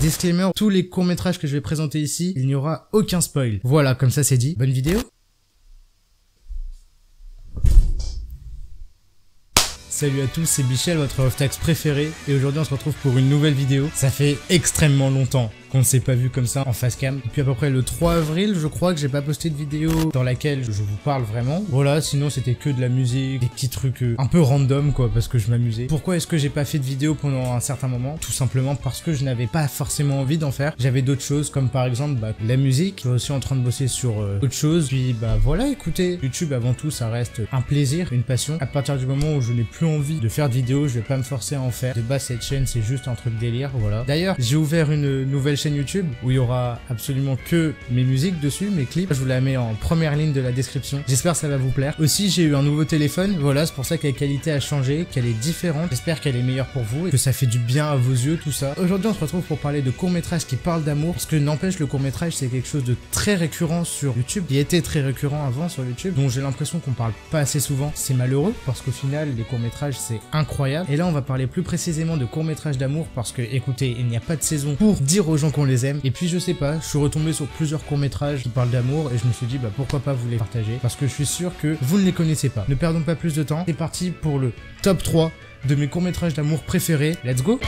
Disclaimer, tous les courts-métrages que je vais présenter ici, il n'y aura aucun spoil. Voilà, comme ça c'est dit. Bonne vidéo. Salut à tous, c'est Bichel, votre off-tax préféré, et aujourd'hui on se retrouve pour une nouvelle vidéo. Ça fait extrêmement longtemps qu'on ne s'est pas vu comme ça en face cam. Depuis à peu près le 3 avril, je crois que j'ai pas posté de vidéo dans laquelle je vous parle vraiment. Voilà, sinon c'était que de la musique, des petits trucs un peu random quoi, parce que je m'amusais. Pourquoi est-ce que j'ai pas fait de vidéo pendant un certain moment? Tout simplement parce que je n'avais pas forcément envie d'en faire. J'avais d'autres choses, comme par exemple la musique. Je suis aussi en train de bosser sur autre chose. Puis voilà, écoutez, YouTube avant tout ça reste un plaisir, une passion. À partir du moment où je n'ai plus envie de faire de vidéos, je vais pas me forcer à en faire. De base cette chaîne c'est juste un truc délire, voilà. D'ailleurs j'ai ouvert une nouvelle chaîne YouTube où il y aura absolument que mes musiques dessus, mes clips. Je vous la mets en première ligne de la description. J'espère que ça va vous plaire. Aussi j'ai eu un nouveau téléphone, voilà, c'est pour ça que la qualité a changé, qu'elle est différente. J'espère qu'elle est meilleure pour vous et que ça fait du bien à vos yeux tout ça. Aujourd'hui on se retrouve pour parler de courts-métrages qui parlent d'amour, parce que n'empêche le court-métrage c'est quelque chose de très récurrent sur YouTube, qui était très récurrent avant sur YouTube, dont j'ai l'impression qu'on parle pas assez souvent. C'est malheureux parce qu'au final les courts-métrages c'est incroyable. Et là on va parler plus précisément de courts-métrages d'amour parce que écoutez, il n'y a pas de saison pour dire aux gens qu'on les aime. Et puis je sais pas, je suis retombé sur plusieurs courts-métrages qui parlent d'amour et je me suis dit pourquoi pas vous les partager, parce que je suis sûr que vous ne les connaissez pas. Ne perdons pas plus de temps, c'est parti pour le top 3 de mes courts-métrages d'amour préférés. Let's go!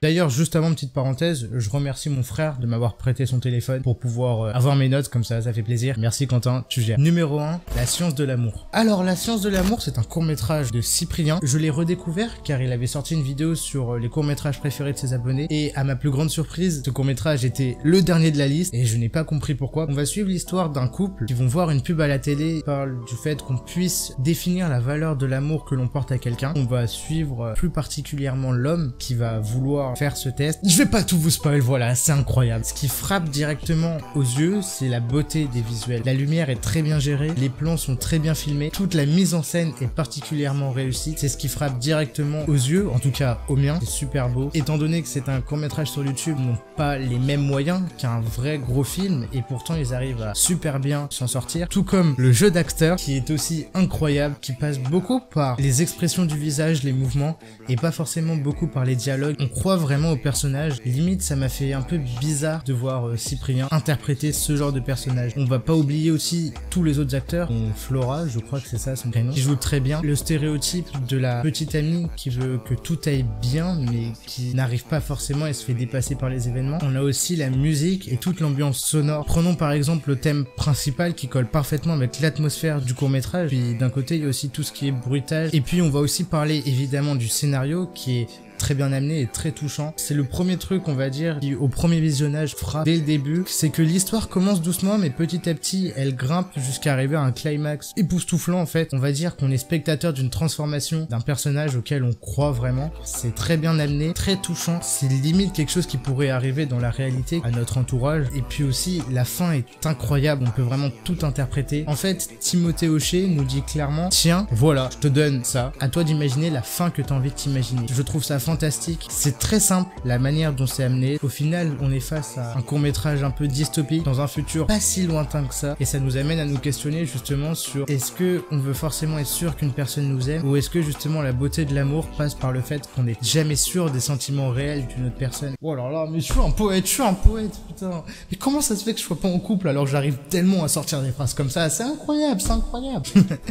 D'ailleurs, juste avant, petite parenthèse, je remercie mon frère de m'avoir prêté son téléphone pour pouvoir avoir mes notes comme ça fait plaisir. Merci Quentin, tu gères. Numéro 1, La science de l'amour. Alors, La science de l'amour, c'est un court-métrage de Cyprien. Je l'ai redécouvert car il avait sorti une vidéo sur les courts-métrages préférés de ses abonnés et à ma plus grande surprise, ce court-métrage était le dernier de la liste et je n'ai pas compris pourquoi. On va suivre l'histoire d'un couple qui vont voir une pub à la télé qui parle du fait qu'on puisse définir la valeur de l'amour que l'on porte à quelqu'un. On va suivre plus particulièrement l'homme qui va vouloir faire ce test. Je vais pas tout vous spoil, voilà, c'est incroyable. Ce qui frappe directement aux yeux, c'est la beauté des visuels. La lumière est très bien gérée, les plans sont très bien filmés, toute la mise en scène est particulièrement réussie. C'est ce qui frappe directement aux yeux, en tout cas aux miens. C'est super beau. Étant donné que c'est un court-métrage sur YouTube, n'ont pas les mêmes moyens qu'un vrai gros film et pourtant ils arrivent à super bien s'en sortir. Tout comme le jeu d'acteur qui est aussi incroyable, qui passe beaucoup par les expressions du visage, les mouvements et pas forcément beaucoup par les dialogues. On croit vraiment au personnage. Limite ça m'a fait un peu bizarre de voir Cyprien interpréter ce genre de personnage. On va pas oublier aussi tous les autres acteurs, dont Flora, je crois que c'est ça son prénom, qui joue très bien. Le stéréotype de la petite amie qui veut que tout aille bien mais qui n'arrive pas forcément et se fait dépasser par les événements. On a aussi la musique et toute l'ambiance sonore. Prenons par exemple le thème principal qui colle parfaitement avec l'atmosphère du court-métrage. Puis d'un côté il y a aussi tout ce qui est bruitage. Et puis on va aussi parler évidemment du scénario qui est très bien amené et très touchant. C'est le premier truc, on va dire, qui au premier visionnage frappe dès le début, c'est que l'histoire commence doucement mais petit à petit elle grimpe jusqu'à arriver à un climax époustouflant en fait. On va dire qu'on est spectateur d'une transformation d'un personnage auquel on croit vraiment. C'est très bien amené, très touchant, c'est limite quelque chose qui pourrait arriver dans la réalité à notre entourage. Et puis aussi la fin est incroyable, on peut vraiment tout interpréter. En fait, Timothée Hochet nous dit clairement tiens, voilà, je te donne ça, à toi d'imaginer la fin que tu as envie de t'imaginer. Je trouve ça fantastique, c'est très simple la manière dont c'est amené. Au final on est face à un court-métrage un peu dystopique dans un futur pas si lointain que ça et ça nous amène à nous questionner justement sur est-ce que on veut forcément être sûr qu'une personne nous aime ou est-ce que justement la beauté de l'amour passe par le fait qu'on n'est jamais sûr des sentiments réels d'une autre personne. Oh là là, mais je suis un poète putain. Mais comment ça se fait que je sois pas en couple alors que j'arrive tellement à sortir des phrases comme ça? C'est incroyable, c'est incroyable.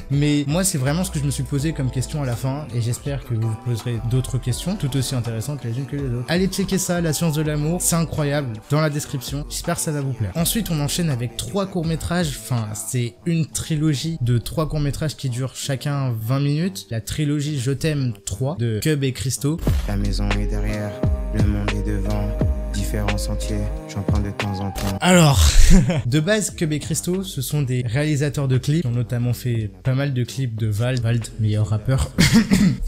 Mais moi c'est vraiment ce que je me suis posé comme question à la fin et j'espère que vous vous poserez d'autres questions tout aussi intéressantes les unes que les autres. Allez checker ça, La science de l'amour, c'est incroyable, dans la description, j'espère que ça va vous plaire. Ensuite on enchaîne avec 3 courts-métrages, enfin c'est une trilogie de 3 courts-métrages qui durent chacun 20 minutes, la trilogie Je t'aime 3 de Cub et Christo. La maison est derrière, le monde est devant, différents sentiers, j'emprunte de temps en temps. Alors, de base, Cub et Christo, ce sont des réalisateurs de clips qui ont notamment fait pas mal de clips de Vald, meilleur rappeur,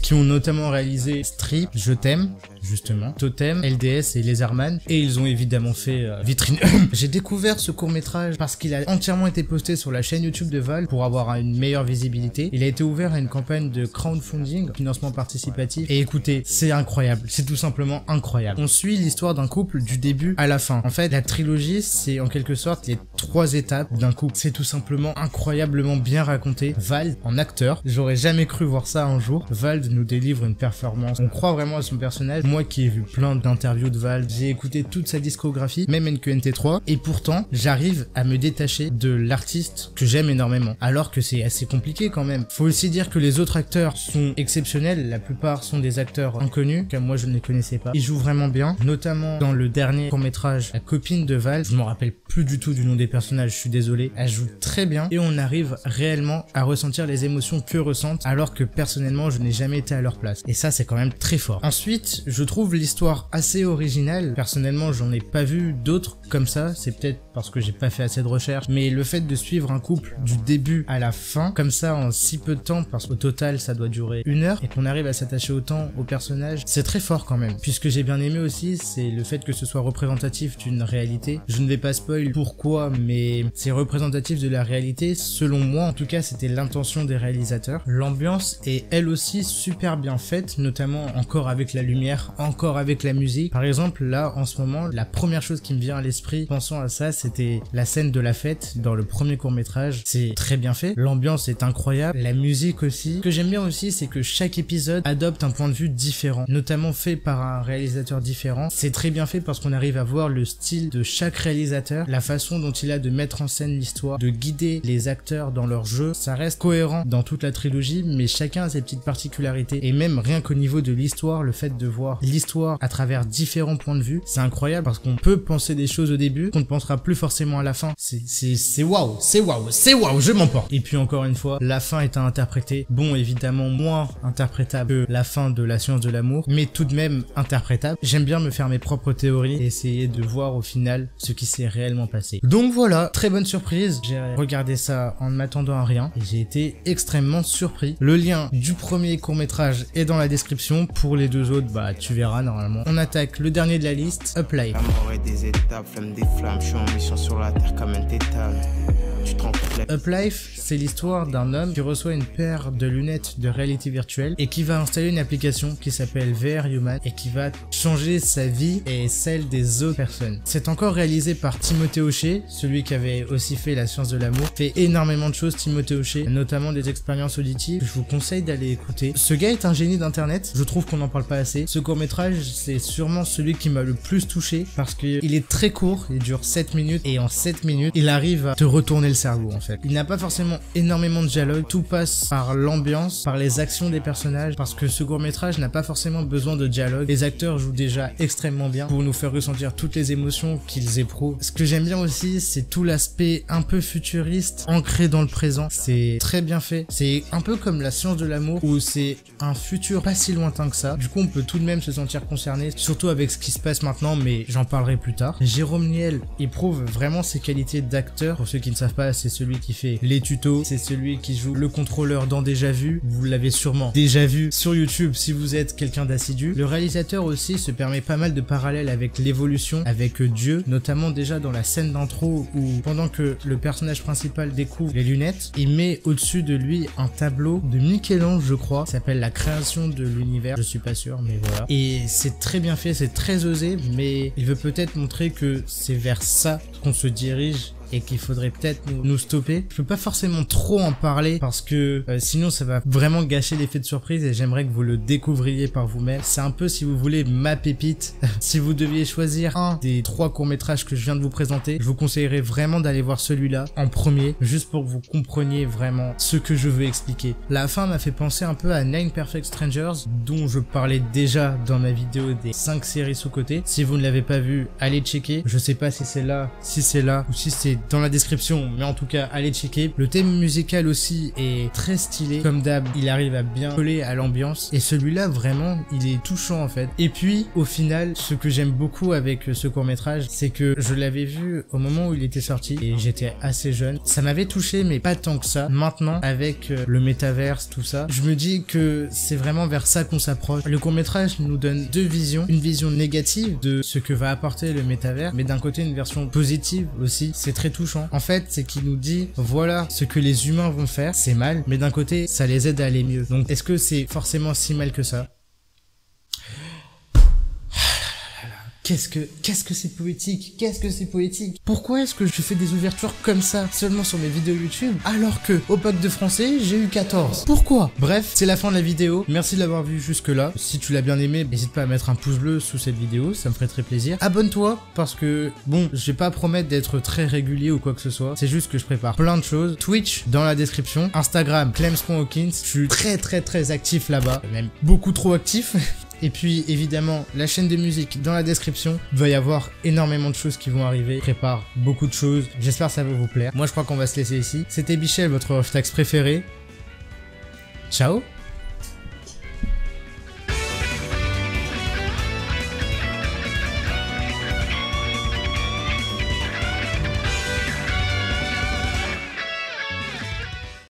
qui ont notamment réalisé Strip, Je t'aime, justement, Totem, LDS et Lézardman, et ils ont évidemment fait Vitrine. J'ai découvert ce court-métrage parce qu'il a entièrement été posté sur la chaîne YouTube de Vald pour avoir une meilleure visibilité. Il a été ouvert à une campagne de crowdfunding, financement participatif, et écoutez, c'est incroyable, c'est tout simplement incroyable. On suit l'histoire d'un couple du début à la fin. En fait, la trilogie, c'est en quelque sorte les 3 étapes d'un coup. C'est tout simplement incroyablement bien raconté. Vald, en acteur, j'aurais jamais cru voir ça un jour. Vald nous délivre une performance. On croit vraiment à son personnage. Moi qui ai vu plein d'interviews de Vald, j'ai écouté toute sa discographie, même NQNT3, et pourtant, j'arrive à me détacher de l'artiste que j'aime énormément. Alors que c'est assez compliqué quand même. Faut aussi dire que les autres acteurs sont exceptionnels. La plupart sont des acteurs inconnus, car moi je ne les connaissais pas. Ils jouent vraiment bien, notamment dans le dernier court-métrage, la copine de Vald. Je me rappelle plus du tout du nom des personnages, je suis désolé. Elle joue très bien et on arrive réellement à ressentir les émotions que ressentent, alors que personnellement je n'ai jamais été à leur place. Et ça c'est quand même très fort. Ensuite, je trouve l'histoire assez originale. Personnellement, j'en ai pas vu d'autres comme ça. C'est peut-être parce que j'ai pas fait assez de recherche, mais le fait de suivre un couple du début à la fin, comme ça en si peu de temps, parce qu'au total ça doit durer 1 heure, et qu'on arrive à s'attacher autant au personnage, c'est très fort quand même. Puis ce que j'ai bien aimé aussi, c'est le fait que ce soit représentatif d'une réalité. Je ne vais pas spoil pourquoi, mais c'est représentatif de la réalité. Selon moi, en tout cas, c'était l'intention des réalisateurs. L'ambiance est elle aussi super bien faite, notamment encore avec la lumière, encore avec la musique. Par exemple, là, en ce moment, la première chose qui me vient à l'esprit, pensant à ça, c'était la scène de la fête dans le premier court-métrage. C'est très bien fait. L'ambiance est incroyable. La musique aussi. Ce que j'aime bien aussi, c'est que chaque épisode adopte un point de vue différent, notamment fait par un réalisateur différent. C'est très bien fait parce qu'on arrive à voir le style de chaque réalisateur, la façon dont il a de mettre en scène l'histoire, de guider les acteurs dans leur jeu. Ça reste cohérent dans toute la trilogie, mais chacun a ses petites particularités. Et même rien qu'au niveau de l'histoire, le fait de voir l'histoire à travers différents points de vue, c'est incroyable parce qu'on peut penser des choses au début qu'on ne pensera plus forcément à la fin. C'est waouh, c'est waouh, c'est waouh, je m'emporte. Et puis encore une fois, la fin est à interpréter. Bon, évidemment moins interprétable que la fin de La Science de l'amour, mais tout de même interprétable. J'aime bien me faire mes propres théories et essayer de voir au final ce qui s'est réellement passé. Donc voilà, très bonne surprise. J'ai regardé ça en ne m'attendant à rien et j'ai été extrêmement surpris. Le lien du premier court-métrage est dans la description. Pour les deux autres, bah tu verras normalement. On attaque le dernier de la liste, Up Life. L'amour est des étapes, flamme des flammes, je suis en mission sur la terre comme un tétane. Up Life, c'est l'histoire d'un homme qui reçoit une paire de lunettes de réalité virtuelle et qui va installer une application qui s'appelle VR Human et qui va changer sa vie et celle des autres personnes. C'est encore réalisé par Timothée Hochet, celui qui avait aussi fait La Science de l'amour. Fait énormément de choses Timothée Hochet, notamment des expériences auditives. Je vous conseille d'aller écouter. Ce gars est un génie d'internet, je trouve qu'on n'en parle pas assez. Ce court-métrage, c'est sûrement celui qui m'a le plus touché parce qu'il est très court, il dure 7 minutes et en 7 minutes, il arrive à te retourner le cerveau en fait. Il n'a pas forcément énormément de dialogue, tout passe par l'ambiance, par les actions des personnages, parce que ce court-métrage n'a pas forcément besoin de dialogue. Les acteurs jouent déjà extrêmement bien pour nous faire ressentir toutes les émotions qu'ils éprouvent. Ce que j'aime bien aussi, c'est tout l'aspect un peu futuriste, ancré dans le présent. C'est très bien fait. C'est un peu comme La Science de l'amour, où c'est un futur pas si lointain que ça. Du coup, on peut tout de même se sentir concerné, surtout avec ce qui se passe maintenant, mais j'en parlerai plus tard. Jérôme Niel éprouve vraiment ses qualités d'acteur. Pour ceux qui ne savent pas, c'est celui qui fait les tutos, c'est celui qui joue le contrôleur dans Déjà Vu. Vous l'avez sûrement déjà vu sur YouTube si vous êtes quelqu'un d'assidu. Le réalisateur aussi se permet pas mal de parallèles avec l'évolution, avec Dieu, notamment déjà dans la scène d'intro où pendant que le personnage principal découvre les lunettes, il met au-dessus de lui un tableau de Michel-Ange, je crois, qui s'appelle La création de l'univers, je suis pas sûr, mais voilà. Et c'est très bien fait, c'est très osé, mais il veut peut-être montrer que c'est vers ça qu'on se dirige et qu'il faudrait peut-être nous stopper. Je peux pas forcément trop en parler parce que sinon ça va vraiment gâcher l'effet de surprise et j'aimerais que vous le découvriez par vous-même. C'est un peu, si vous voulez, ma pépite. Si vous deviez choisir un des 3 courts-métrages que je viens de vous présenter, je vous conseillerais vraiment d'aller voir celui-là en premier, juste pour que vous compreniez vraiment ce que je veux expliquer. La fin m'a fait penser un peu à Nine Perfect Strangers, dont je parlais déjà dans ma vidéo des 5 séries sous-côté. Si vous ne l'avez pas vu, allez checker. Je sais pas si c'est là ou si c'est dans la description, mais en tout cas allez checker. Le thème musical aussi est très stylé, comme d'hab il arrive à bien coller à l'ambiance et celui-là vraiment il est touchant en fait. Et puis au final, ce que j'aime beaucoup avec ce court-métrage, c'est que je l'avais vu au moment où il était sorti et j'étais assez jeune, ça m'avait touché mais pas tant que ça. Maintenant avec le métaverse, tout ça, je me dis que c'est vraiment vers ça qu'on s'approche. Le court-métrage nous donne 2 visions, une vision négative de ce que va apporter le métavers, mais d'un côté une version positive aussi. C'est très touchant. En fait, c'est qu'il nous dit, voilà ce que les humains vont faire, c'est mal, mais d'un côté, ça les aide à aller mieux. Donc, est-ce que c'est forcément si mal que ça ? Qu'est-ce que c'est poétique, qu'est-ce que c'est poétique. Pourquoi est-ce que je fais des ouvertures comme ça seulement sur mes vidéos YouTube alors que au bac de français j'ai eu 14? Pourquoi? Bref, c'est la fin de la vidéo. Merci de l'avoir vu jusque là. Si tu l'as bien aimé, n'hésite pas à mettre un pouce bleu sous cette vidéo, ça me ferait très plaisir. Abonne-toi parce que bon, je vais pas promettre d'être très régulier ou quoi que ce soit. C'est juste que je prépare plein de choses. Twitch dans la description, Instagram Clems.Hawkins. Je suis très actif là-bas, même beaucoup trop actif. Et puis évidemment la chaîne de musique dans la description, il va y avoir énormément de choses qui vont arriver, je prépare beaucoup de choses, j'espère que ça va vous plaire. Moi je crois qu'on va se laisser ici, c'était Bichel, votre Hashtags préféré, ciao.